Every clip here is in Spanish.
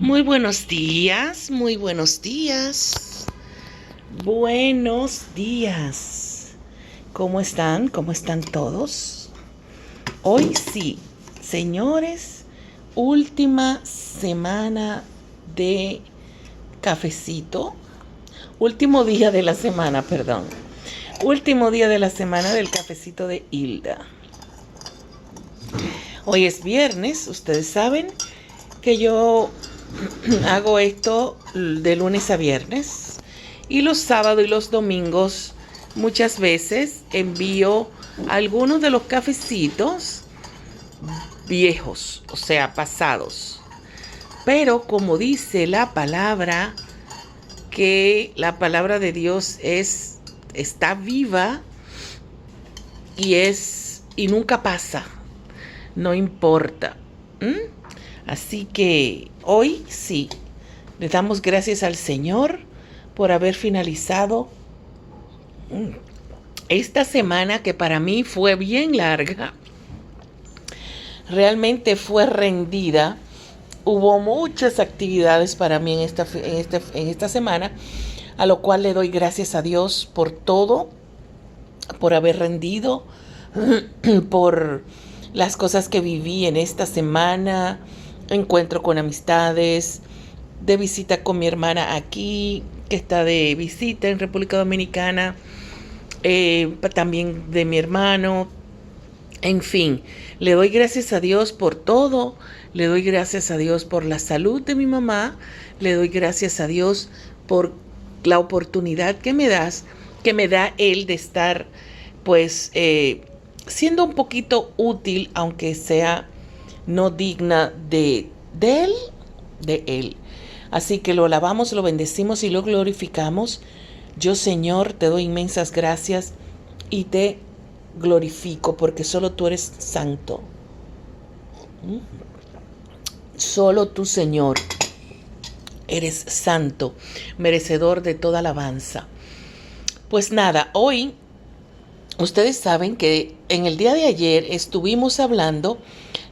Muy buenos días, muy buenos días. Buenos días. ¿Cómo están? ¿Cómo están todos? Hoy sí, señores, última semana de cafecito. Último día de la semana, perdón. Último día de la semana del cafecito de Hilda. Hoy es viernes, ustedes saben que yo hago esto de lunes a viernes y los sábados y los domingos muchas veces envío algunos de los cafecitos viejos, o sea, pasados. Pero como dice la palabra, que la palabra de Dios está viva y nunca pasa, no importa. Así que hoy sí, le damos gracias al Señor por haber finalizado esta semana que para mí fue bien larga. Realmente fue rendida. Hubo muchas actividades para mí en esta semana, a lo cual le doy gracias a Dios por todo, por haber rendido, por las cosas que viví en esta semana, encuentro con amistades, de visita con mi hermana aquí, que está de visita en República Dominicana, también de mi hermano. En fin, le doy gracias a Dios por todo, le doy gracias a Dios por la salud de mi mamá, le doy gracias a Dios por la oportunidad que me da Él de estar, pues, siendo un poquito útil, aunque sea no digna de Él. Así que lo alabamos, lo bendecimos y lo glorificamos. Yo, Señor, te doy inmensas gracias y te glorifico porque solo tú eres santo. Solo tú, Señor, eres santo, merecedor de toda alabanza. Pues nada, hoy ustedes saben que en el día de ayer estuvimos hablando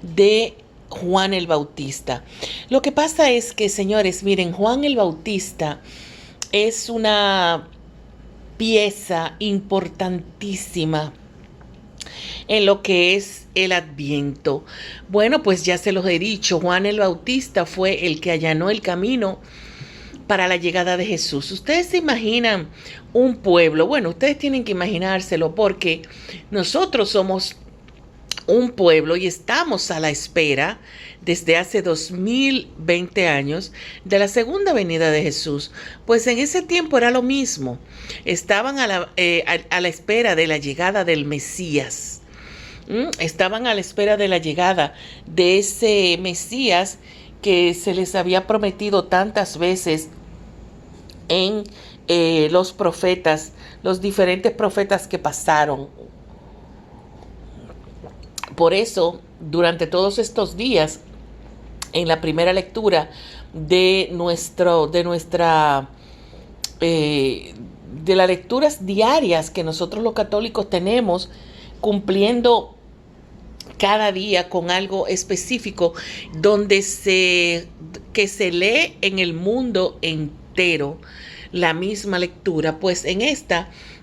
de Juan el Bautista. Lo que pasa es que, señores, miren, Juan el Bautista es una pieza importantísima en lo que es el Adviento. Bueno, pues ya se los he dicho, Juan el Bautista fue el que allanó el camino para la llegada de Jesús. Ustedes se imaginan un pueblo, bueno, ustedes tienen que imaginárselo porque nosotros somos un pueblo y estamos a la espera desde hace 2020 años de la segunda venida de Jesús. Pues en ese tiempo era lo mismo. Estaban a la espera de la llegada del Mesías. Estaban a la espera de la llegada de ese Mesías que se les había prometido tantas veces en los profetas, los diferentes profetas que pasaron. Por eso, durante todos estos días, en la primera lectura de las lecturas diarias que nosotros los católicos tenemos, cumpliendo cada día con algo específico, que se lee en el mundo entero la misma lectura. Pues en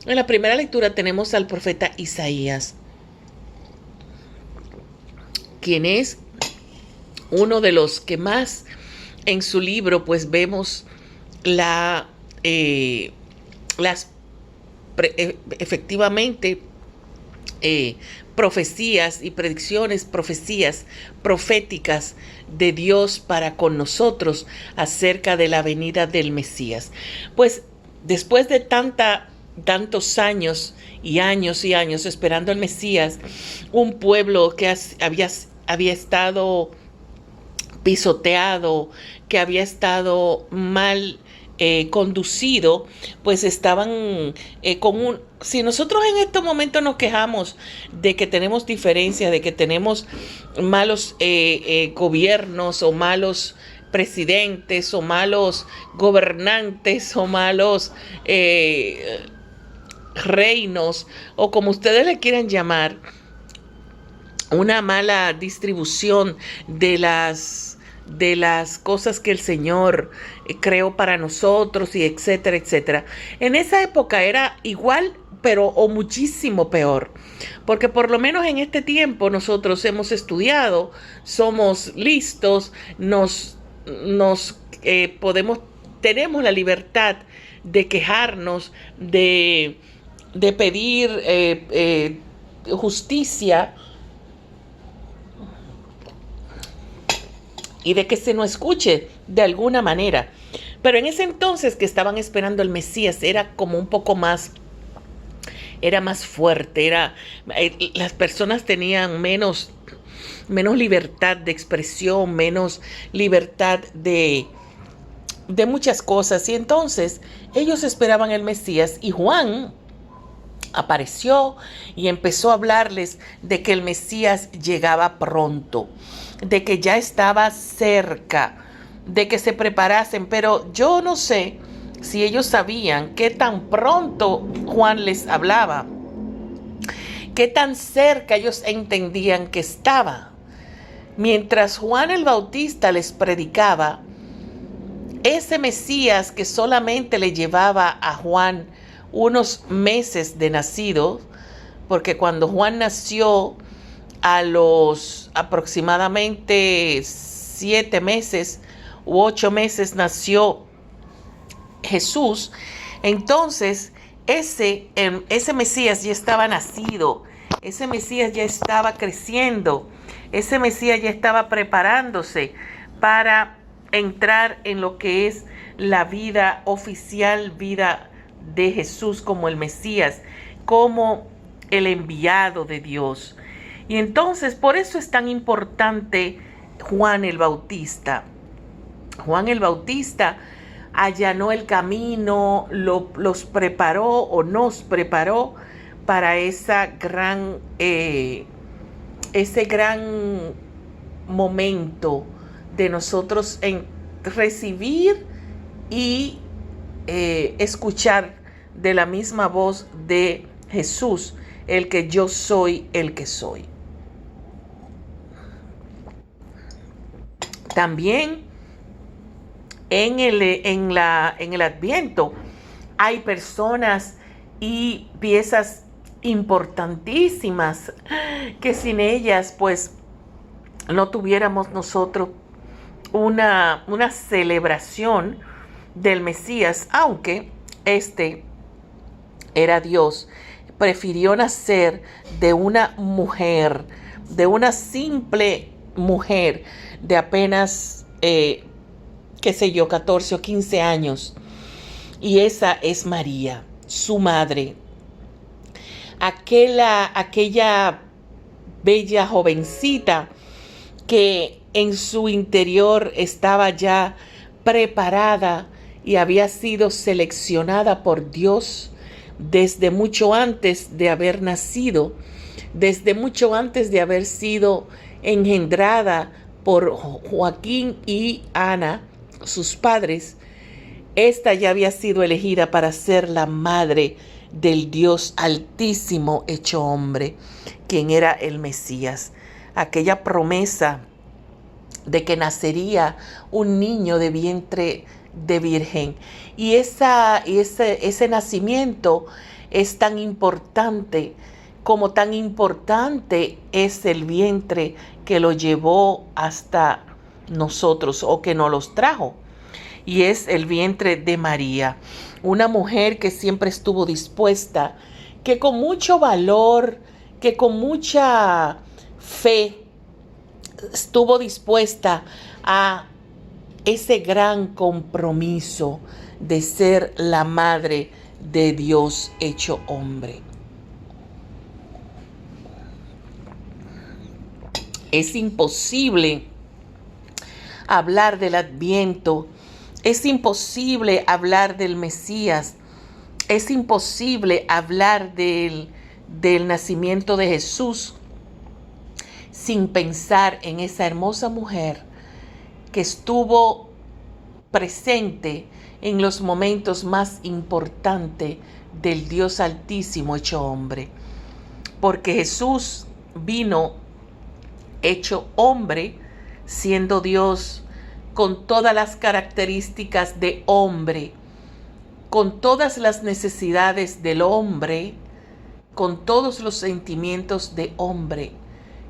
la primera lectura tenemos al profeta Isaías, quien es uno de los que más en su libro pues vemos efectivamente profecías y profecías proféticas de Dios para con nosotros acerca de la venida del Mesías. Pues después de tantos años y años y años esperando al Mesías, un pueblo que había estado pisoteado, que había estado mal conducido, pues estaban si nosotros en estos momentos nos quejamos de que tenemos diferencias, de que tenemos malos gobiernos o malos presidentes o malos gobernantes o malos reinos o como ustedes le quieran llamar, una mala distribución de las de las cosas que el Señor creó para nosotros y etcétera, etcétera. En esa época era igual, pero o muchísimo peor, porque por lo menos en este tiempo nosotros hemos estudiado, somos listos, tenemos la libertad de quejarnos, de pedir justicia y de que se nos escuche de alguna manera. Pero en ese entonces que estaban esperando el Mesías era como un poco más, era más fuerte, las personas tenían menos libertad de expresión, menos libertad de muchas cosas. Y entonces ellos esperaban el Mesías y Juan apareció y empezó a hablarles de que el Mesías llegaba pronto, de que ya estaba cerca, de que se preparasen. Pero yo no sé si ellos sabían qué tan pronto Juan les hablaba, qué tan cerca ellos entendían que estaba. Mientras Juan el Bautista les predicaba, ese Mesías que solamente le llevaba a Juan unos meses de nacido, porque cuando Juan nació, a los aproximadamente 7 meses u 8 meses nació Jesús. Entonces ese Mesías ya estaba nacido, ese Mesías ya estaba creciendo, ese Mesías ya estaba preparándose para entrar en lo que es la vida oficial, vida de Jesús como el Mesías, como el enviado de Dios. Y entonces por eso es tan importante Juan el Bautista. Juan el Bautista allanó el camino, los preparó o nos preparó para ese gran momento de nosotros en recibir y escuchar de la misma voz de Jesús, el que yo soy el que soy. También en el Adviento hay personas y piezas importantísimas que sin ellas pues no tuviéramos nosotros una celebración del Mesías, aunque este era Dios. Prefirió nacer de una mujer, de una simple mujer de apenas, 14 o 15 años. Y esa es María, su madre. Aquella bella jovencita que en su interior estaba ya preparada y había sido seleccionada por Dios desde mucho antes de haber nacido, desde mucho antes de haber sido engendrada por Joaquín y Ana, sus padres. Esta ya había sido elegida para ser la madre del Dios Altísimo hecho hombre, quien era el Mesías. Aquella promesa de que nacería un niño de vientre de virgen. Y ese nacimiento es tan importante como tan importante es el vientre que lo llevó hasta nosotros o que nos los trajo. Y es el vientre de María, una mujer que siempre estuvo dispuesta, que con mucho valor, que con mucha fe estuvo dispuesta a ese gran compromiso de ser la madre de Dios hecho hombre. Es imposible hablar del Adviento, es imposible hablar del Mesías, es imposible hablar del nacimiento de Jesús sin pensar en esa hermosa mujer que estuvo presente en los momentos más importantes del Dios Altísimo hecho hombre. Porque Jesús vino hecho hombre, siendo Dios con todas las características de hombre, con todas las necesidades del hombre, con todos los sentimientos de hombre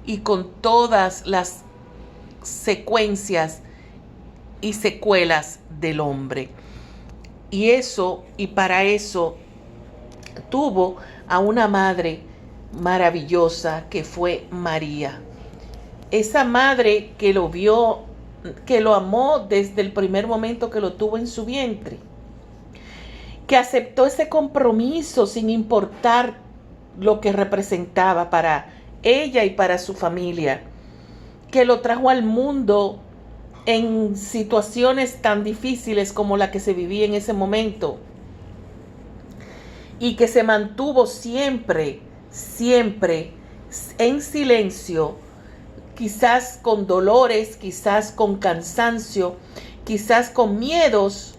y con todas las secuencias y secuelas del hombre. Y para eso tuvo a una madre maravillosa que fue María. Esa madre que lo vio, que lo amó desde el primer momento que lo tuvo en su vientre, que aceptó ese compromiso sin importar lo que representaba para ella y para su familia, que lo trajo al mundo en situaciones tan difíciles como la que se vivía en ese momento, y que se mantuvo siempre en silencio, quizás con dolores, quizás con cansancio, quizás con miedos,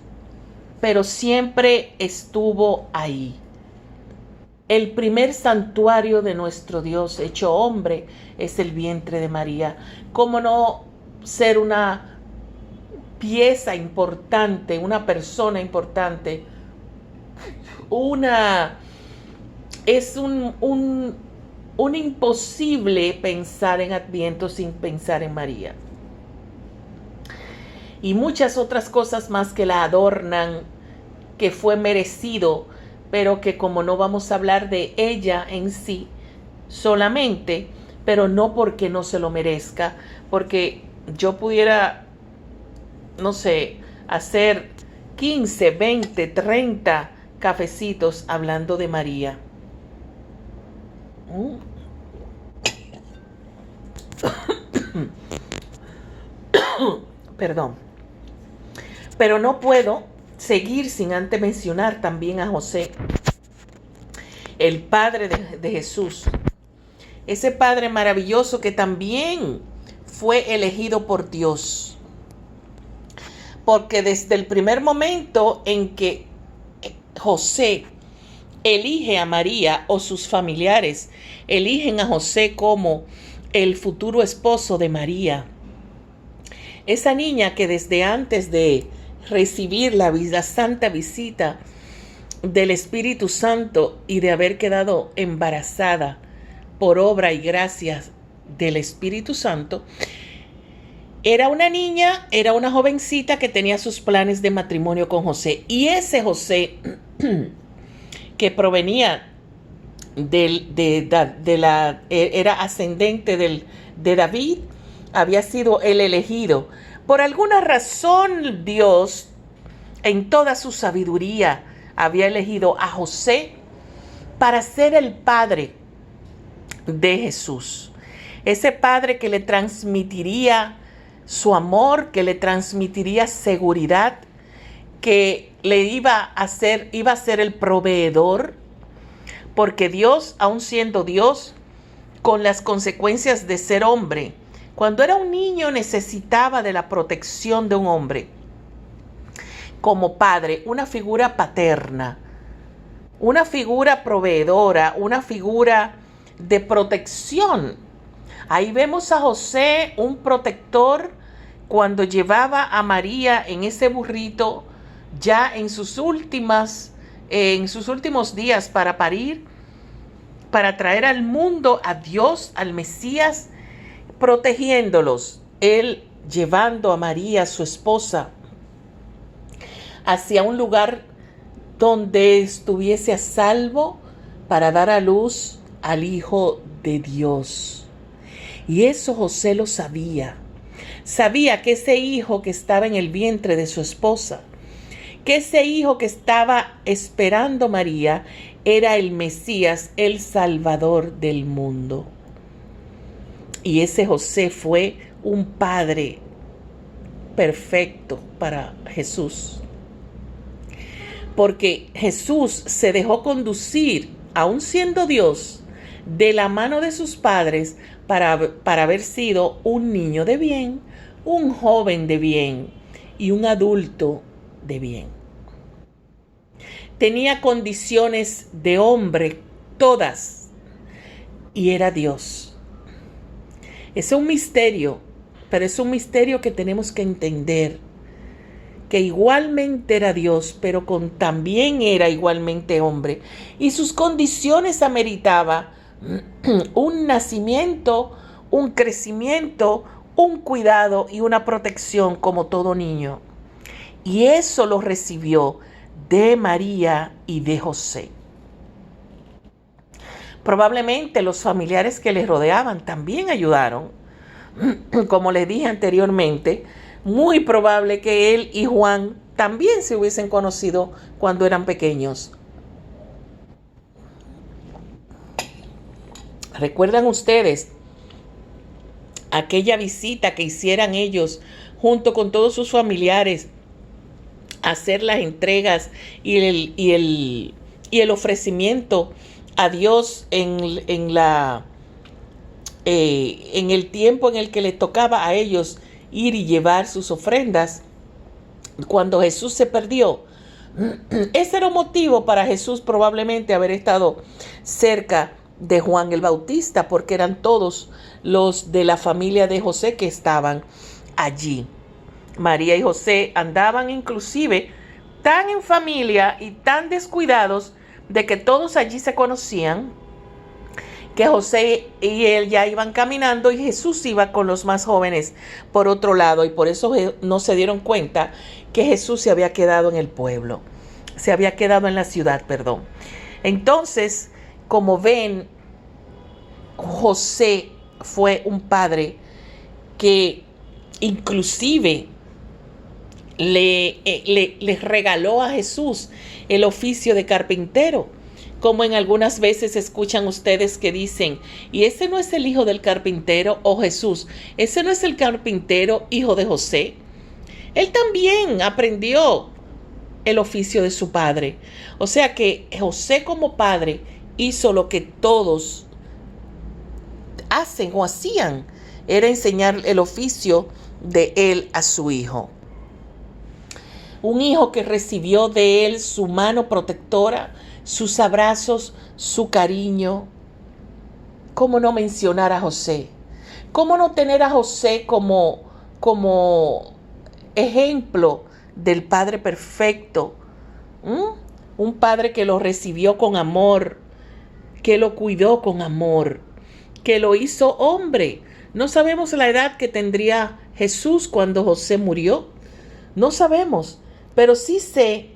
pero siempre estuvo ahí. El primer santuario de nuestro Dios hecho hombre es el vientre de María. ¿Cómo no ser una pieza importante, una persona importante? Es un imposible pensar en Adviento sin pensar en María. Y muchas otras cosas más que la adornan, que fue merecido, pero que como no vamos a hablar de ella en sí solamente, pero no porque no se lo merezca, porque yo pudiera, no sé, hacer 15, 20, 30 cafecitos hablando de María. Perdón. Pero no puedo seguir sin antes mencionar también a José, el padre de Jesús. Ese padre maravilloso que también fue elegido por Dios. Porque desde el primer momento en que José elige a María o sus familiares eligen a José como el futuro esposo de María, esa niña que desde antes de recibir la santa visita del Espíritu Santo y de haber quedado embarazada por obra y gracias del Espíritu Santo, era una niña, era una jovencita que tenía sus planes de matrimonio con José. Y ese José que provenía era ascendente de David, había sido el elegido. Por alguna razón Dios, en toda su sabiduría, había elegido a José para ser el padre de Jesús. Ese padre que le transmitiría su amor, que le transmitiría seguridad, que le iba a ser el proveedor, porque Dios, aun siendo Dios, con las consecuencias de ser hombre, cuando era un niño necesitaba de la protección de un hombre. Como padre, una figura paterna, una figura proveedora, una figura de protección. Ahí vemos a José, un protector, cuando llevaba a María en ese burrito, ya en sus últimos días para parir, para traer al mundo a Dios, al Mesías, protegiéndolos. Él llevando a María, su esposa, hacia un lugar donde estuviese a salvo para dar a luz al Hijo de Dios. Y eso José lo sabía. Sabía que ese hijo que estaba en el vientre de su esposa, que ese hijo que estaba esperando María, era el Mesías, el Salvador del mundo. Y ese José fue un padre perfecto para Jesús. Porque Jesús se dejó conducir, aun siendo Dios, de la mano de sus padres para haber sido un niño de bien, un joven de bien y un adulto de bien. Tenía condiciones de hombre, todas, y era Dios. Es un misterio Pero es un misterio que tenemos que entender, que igualmente era Dios, pero también era igualmente hombre. Y sus condiciones ameritaba un nacimiento, un crecimiento, un cuidado y una protección como todo niño. Y eso lo recibió de María y de José. Probablemente los familiares que les rodeaban también ayudaron. Como les dije anteriormente, muy probable que él y Juan también se hubiesen conocido cuando eran pequeños. ¿Recuerdan ustedes aquella visita que hicieran ellos junto con todos sus familiares a hacer las entregas y el ofrecimiento a Dios en el tiempo en el que les tocaba a ellos ir y llevar sus ofrendas? Cuando Jesús se perdió, ese era un motivo para Jesús probablemente haber estado cerca de Juan el Bautista, porque eran todos los de la familia de José que estaban allí. María y José andaban inclusive tan en familia y tan descuidados de que todos allí se conocían, que José y él ya iban caminando y Jesús iba con los más jóvenes por otro lado, y por eso no se dieron cuenta que Jesús se había quedado en el pueblo, se había quedado en la ciudad, perdón. Entonces, como ven, José fue un padre que inclusive le regaló a Jesús el oficio de carpintero. Como en algunas veces escuchan ustedes que dicen, ¿y ese no es el hijo del carpintero? O Jesús, ¿ese no es el carpintero hijo de José? Él también aprendió el oficio de su padre. O sea que José como padre hizo lo que todos hacen o hacían, era enseñar el oficio de él a su hijo. Un hijo que recibió de él su mano protectora, sus abrazos, su cariño. ¿Cómo no mencionar a José? ¿Cómo no tener a José como ejemplo del Padre perfecto? Un Padre que lo recibió con amor, que lo cuidó con amor, que lo hizo hombre. No sabemos la edad que tendría Jesús cuando José murió. No sabemos, pero sí sé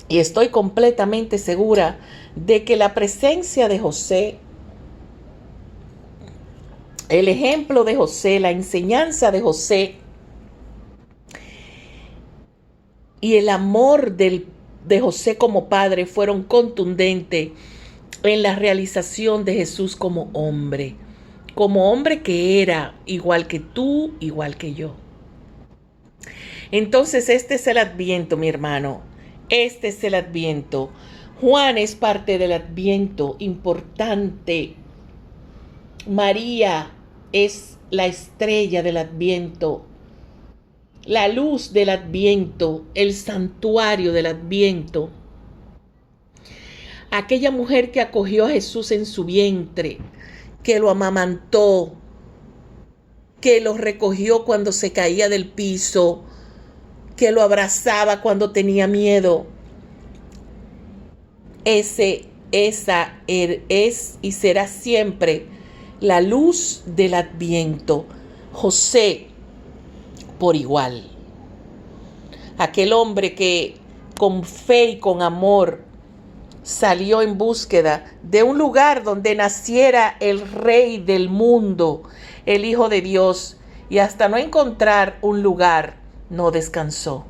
y estoy completamente segura de que la presencia de José, el ejemplo de José, la enseñanza de José y el amor de José como padre fueron contundentes en la realización de Jesús como hombre que era igual que tú, igual que yo. Entonces este es el Adviento, mi hermano. Este es el Adviento. Juan es parte del Adviento importante. María es la estrella del Adviento, la luz del Adviento, el santuario del Adviento. Aquella mujer que acogió a Jesús en su vientre, que lo amamantó, que lo recogió cuando se caía del piso, que lo abrazaba cuando tenía miedo. Esa es y será siempre la luz del Adviento. José, por igual. Aquel hombre que con fe y con amor salió en búsqueda de un lugar donde naciera el Rey del mundo, el Hijo de Dios, y hasta no encontrar un lugar, no descansó.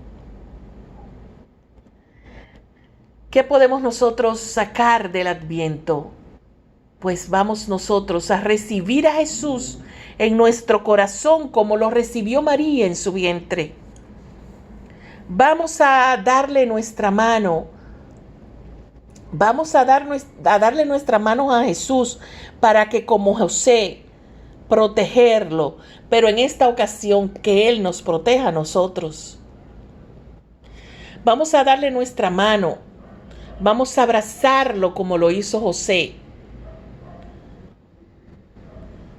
¿Qué podemos nosotros sacar del Adviento? Pues vamos nosotros a recibir a Jesús en nuestro corazón como lo recibió María en su vientre. Vamos a darle nuestra mano. Vamos a darle nuestra mano a Jesús para que, como José, protegerlo, pero en esta ocasión que Él nos proteja a nosotros. Vamos a darle nuestra mano, vamos a abrazarlo como lo hizo José.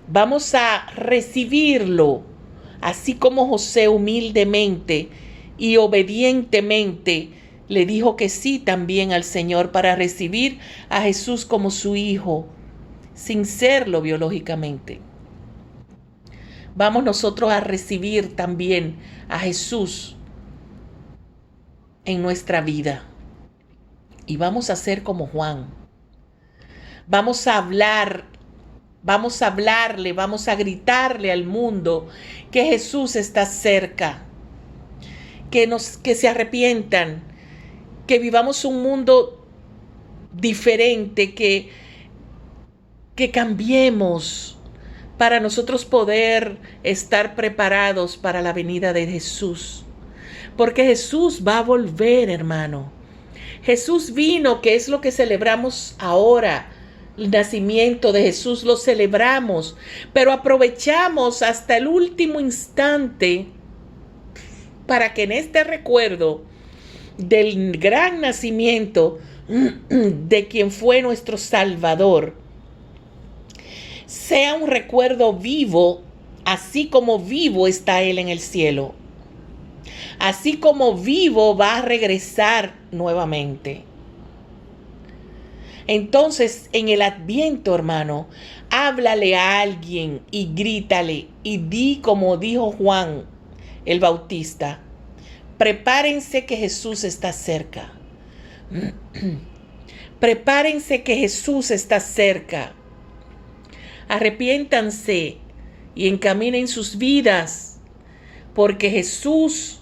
Vamos a recibirlo, Así como José humildemente y obedientemente le dijo que sí también al Señor para recibir a Jesús como su hijo, sin serlo biológicamente. Vamos nosotros a recibir también a Jesús en nuestra vida. Y vamos a ser como Juan. Vamos a hablarle, vamos a gritarle al mundo que Jesús está cerca. Que se arrepientan, que vivamos un mundo diferente, que cambiemos para nosotros poder estar preparados para la venida de Jesús. Porque Jesús va a volver, hermano. Jesús vino, que es lo que celebramos ahora. El nacimiento de Jesús lo celebramos, pero aprovechamos hasta el último instante para que en este recuerdo del gran nacimiento de quien fue nuestro Salvador sea un recuerdo vivo, así como vivo está Él en el cielo. Así como vivo va a regresar nuevamente. Entonces, en el Adviento, hermano, háblale a alguien y grítale y di como dijo Juan el Bautista: prepárense que Jesús está cerca. Prepárense que Jesús está cerca. Arrepiéntanse y encaminen sus vidas, porque Jesús,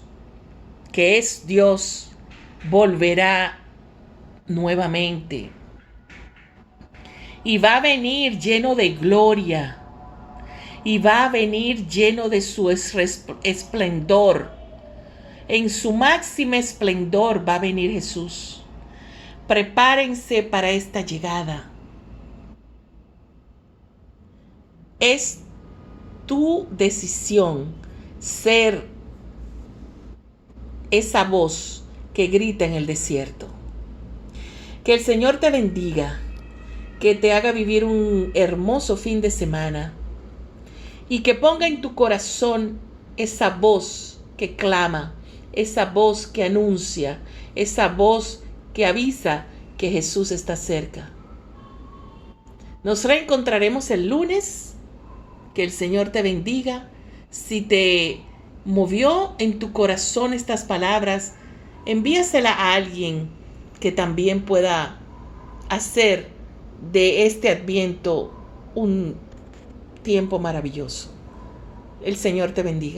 que es Dios, volverá nuevamente. Y va a venir lleno de gloria. Y va a venir lleno de su esplendor. En su máximo esplendor va a venir Jesús. Prepárense para esta llegada. Es tu decisión ser esa voz que grita en el desierto. Que el Señor te bendiga, que te haga vivir un hermoso fin de semana y que ponga en tu corazón esa voz que clama, esa voz que anuncia, esa voz que avisa que Jesús está cerca. Nos reencontraremos el lunes. Que el Señor te bendiga. Si te movió en tu corazón estas palabras, envíasela a alguien que también pueda hacer de este Adviento un tiempo maravilloso. El Señor te bendiga.